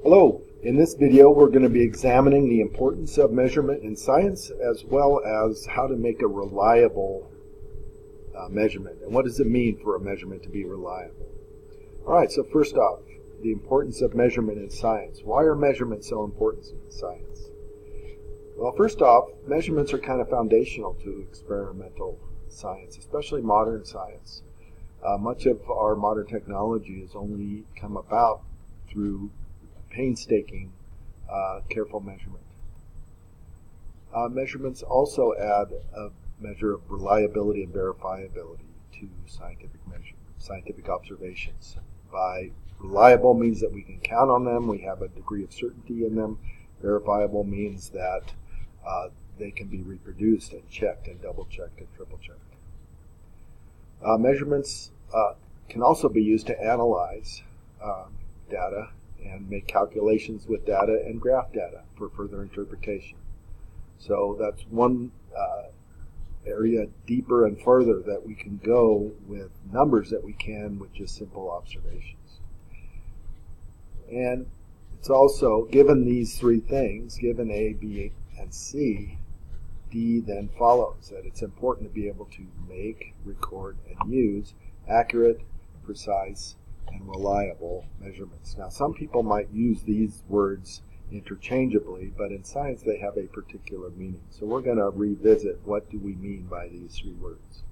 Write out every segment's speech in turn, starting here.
Hello, in this video we're going to be examining the importance of measurement in science as well as how to make a reliable measurement. And what does it mean for a measurement to be reliable? Alright, so first off, the importance of measurement in science. Why are measurements so important in science? Well, first off, measurements are kind of foundational to experimental science, especially modern science. Much of our modern technology has only come about through painstaking, careful measurement. Measurements also add a measure of reliability and verifiability to scientific observations. By reliable means that we can count on them, we have a degree of certainty in them. Verifiable means that they can be reproduced and checked and double-checked and triple-checked. Measurements can also be used to analyze data and make calculations with data and graph data for further interpretation. So that's one area deeper and further that we can go with numbers that we can with just simple observations. And it's also, given these three things, given A, B, and C, D then follows, that it's important to be able to make, record, and use accurate, precise, and reliable measurements. Now, some people might use these words interchangeably, but in science they have a particular meaning. So we're going to revisit what do we mean by these three words.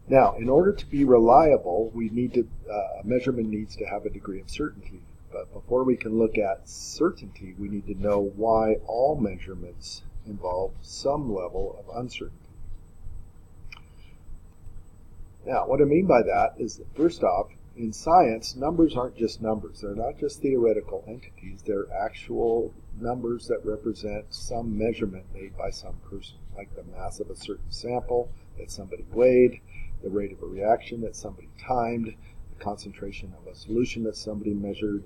Now, in order to be reliable, a measurement needs to have a degree of certainty. But before we can look at certainty, we need to know why all measurements involve some level of uncertainty. Now, what I mean by that is that, first off, in science, numbers aren't just numbers. They're not just theoretical entities. They're actual numbers that represent some measurement made by some person, like the mass of a certain sample that somebody weighed, the rate of a reaction that somebody timed, the concentration of a solution that somebody measured.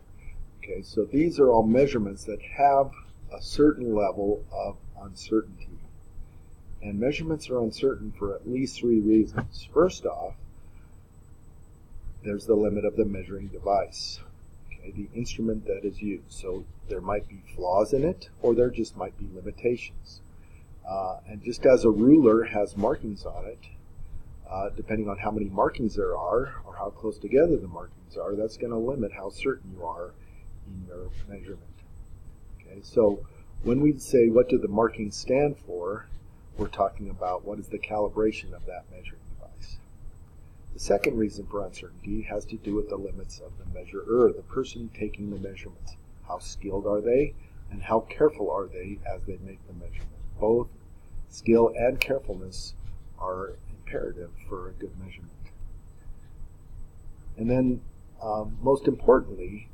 Okay, so these are all measurements that have a certain level of uncertainty. And measurements are uncertain for at least three reasons. First off, there's the limit of the measuring device, okay, the instrument that is used. So there might be flaws in it, or there just might be limitations. And just as a ruler has markings on it, depending on how many markings there are, or how close together the markings are, that's going to limit how certain you are in your measurement. Okay, so when we say what do the markings stand for, we're talking about what is the calibration of that measuring device. The second reason for uncertainty has to do with the limits of the measurer, the person taking the measurements. How skilled are they, and how careful are they as they make the measurement? Both skill and carefulness are imperative for a good measurement. And then, most importantly,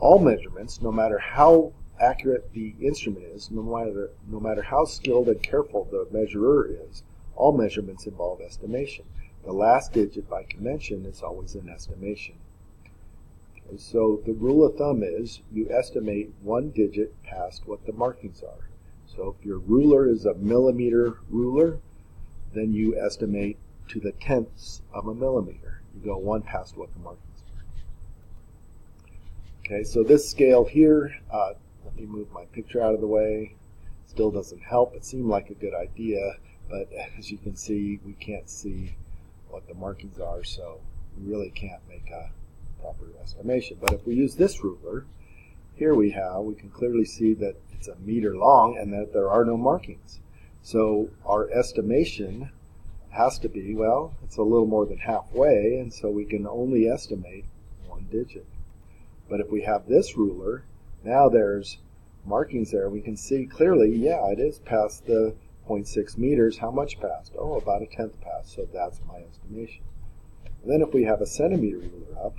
all measurements, no matter how accurate the instrument is, no matter how skilled and careful the measurer is, all measurements involve estimation. The last digit by convention is always an estimation. Okay, so the rule of thumb is you estimate one digit past what the markings are. So if your ruler is a millimeter ruler, then you estimate to the tenths of a millimeter. You go one past what the markings are. Okay, so this scale here, let me move my picture out of the way. Still doesn't help. It seemed like a good idea, but as you can see, we can't see what the markings are, so we really can't make a proper estimation. But if we use this ruler, here we can clearly see that it's a meter long and that there are no markings. So our estimation has to be, well, it's a little more than halfway, and so we can only estimate one digit. But if we have this ruler, now there's markings there. We can see clearly, yeah, it is past the 0.6 meters. How much past? Oh, about a tenth past, so that's my estimation. And then if we have a centimeter ruler up,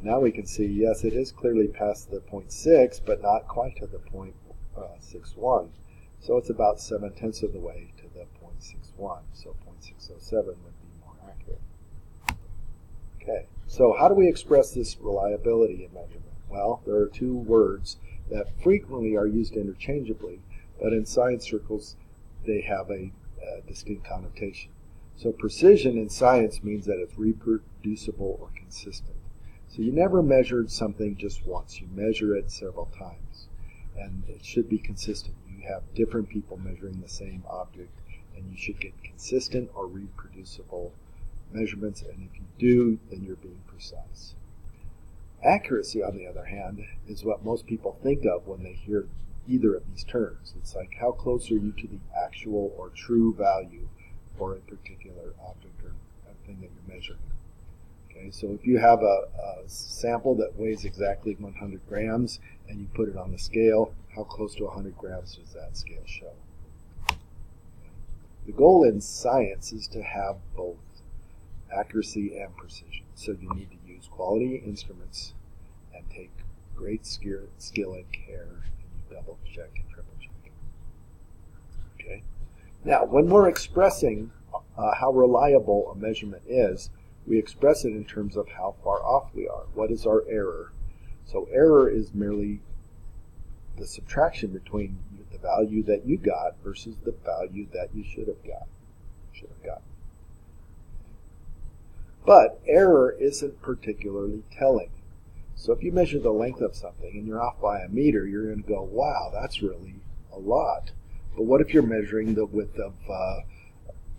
now we can see, yes, it is clearly past the 0.6, but not quite to the 0.61. So it's about 7/10 of the way to the 0.61, so 0.607 would be more accurate. Okay, so how do we express this reliability in measurement? Well, there are two words that frequently are used interchangeably, but in science circles they have a distinct connotation. So precision in science means that it's reproducible or consistent. So you never measured something just once. You measure it several times. And it should be consistent. You have different people measuring the same object, and you should get consistent or reproducible measurements. And if you do, then you're being precise. Accuracy, on the other hand, is what most people think of when they hear either of these terms. It's like, how close are you to the actual or true value for a particular object or thing that you're measuring? Okay, so if you have a sample that weighs exactly 100 grams and you put it on the scale, how close to 100 grams does that scale show? Okay. The goal in science is to have both accuracy and precision. So you need to use quality instruments and take great skill and care, and you double check and triple check. Okay. Now, when we're expressing how reliable a measurement is, we express it in terms of how far off we are. What is our error? So error is merely the subtraction between the value that you got versus the value that you should have got. But error isn't particularly telling. So if you measure the length of something and you're off by a meter, you're going to go, wow, that's really a lot. But what if you're measuring the width of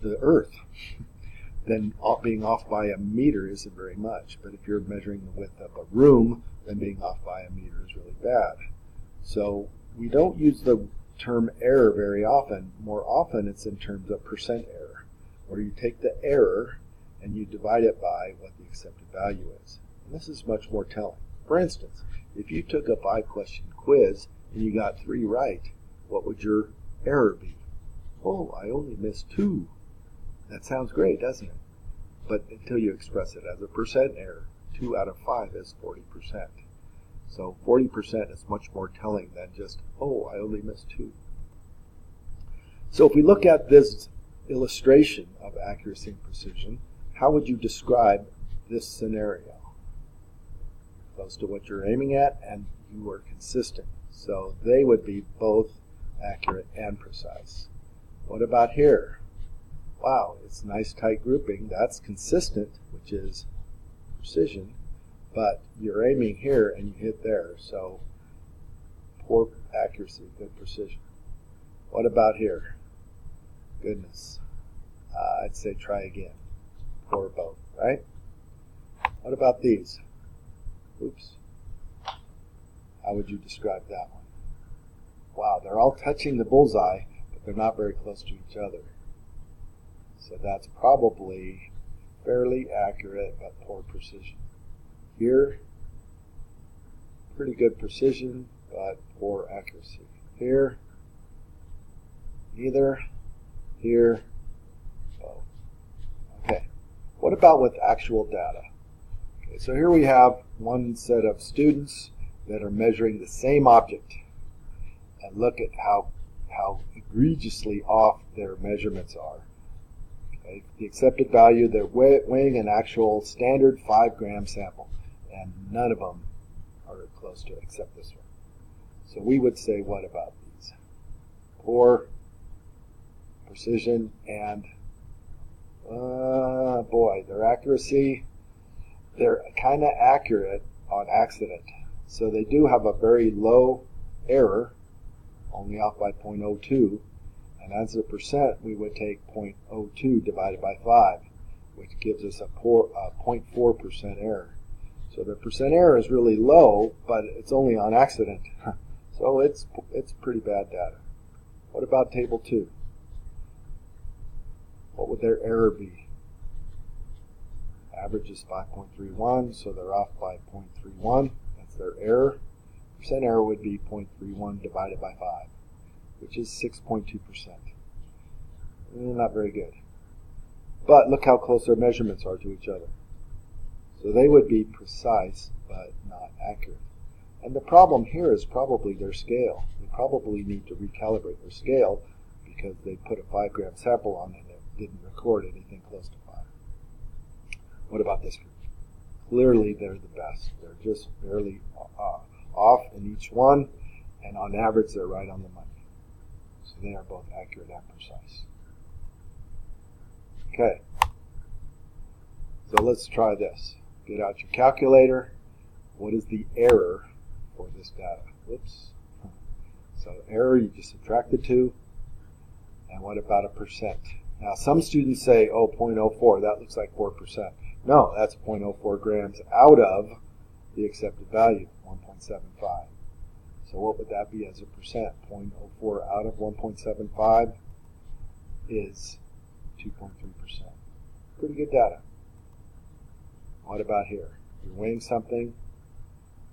the Earth? Then being off by a meter isn't very much. But if you're measuring the width of a room, then being off by a meter is really bad. So we don't use the term error very often. More often it's in terms of percent error, where you take the error and you divide it by what the accepted value is. And this is much more telling. For instance, if you took a 5-question quiz and you got 3 right, what would your error be? Oh, I only missed 2. That sounds great, doesn't it? But until you express it as a percent error, 2 out of 5 is 40%. So 40% is much more telling than just, oh, I only missed 2. So if we look at this illustration of accuracy and precision, how would you describe this scenario? Close to what you're aiming at, and you are consistent. So they would be both accurate and precise. What about here? Wow, it's nice tight grouping. That's consistent, which is precision, but you're aiming here and you hit there. So poor accuracy, good precision. What about here? Goodness. I'd say try again. Poor both, right? What about these? Oops. How would you describe that one? Wow, they're all touching the bullseye, but they're not very close to each other. So that's probably fairly accurate, but poor precision. Here, pretty good precision, but poor accuracy. Here, neither. Here, both. Okay, what about with actual data? Okay, so here we have one set of students that are measuring the same object. And look at how egregiously off their measurements are. Okay, the accepted value, they're weighing an actual standard 5-gram sample, and none of them are close to it except this one. So we would say, what about these? Poor precision and, boy, their accuracy, they're kind of accurate on accident. So they do have a very low error, only off by 0.02. And as a percent, we would take 0.02 divided by 5, which gives us a 0.4% error. So the percent error is really low, but it's only on accident. So it's pretty bad data. What about table 2? What would their error be? Average is 5.31, so they're off by 0.31. That's their error. Percent error would be 0.31 divided by 5, which is 6.2%. Not very good. But look how close their measurements are to each other. So they would be precise, but not accurate. And the problem here is probably their scale. They probably need to recalibrate their scale because they put a 5-gram sample on and it didn't record anything close to 5. What about this group? Clearly they're the best. They're just barely off in each one, and on average they're right on the money. So they are both accurate and precise. Okay, so let's try this. Get out your calculator what is the error for this data? Whoops. So error, you just subtract the 2. And what about a percent? Now some students say, oh, 0.04, that looks like 4%. No, that's 0.04 grams out of the accepted value, 1.75. So what would that be as a percent? 0.04 out of 1.75 is 2.3%. Pretty good data. What about here? You're weighing something.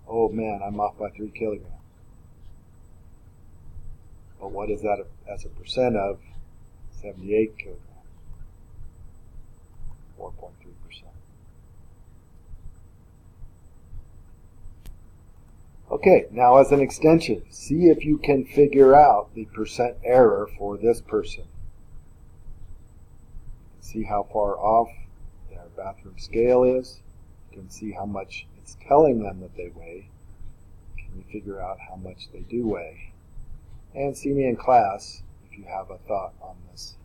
Oh man, I'm off by 3 kilograms. But what is that as a percent of 78 kilograms? 4.3%. Okay, now as an extension, see if you can figure out the percent error for this person. See how far off their bathroom scale is. You can see how much it's telling them that they weigh. Can you figure out how much they do weigh? And see me in class if you have a thought on this.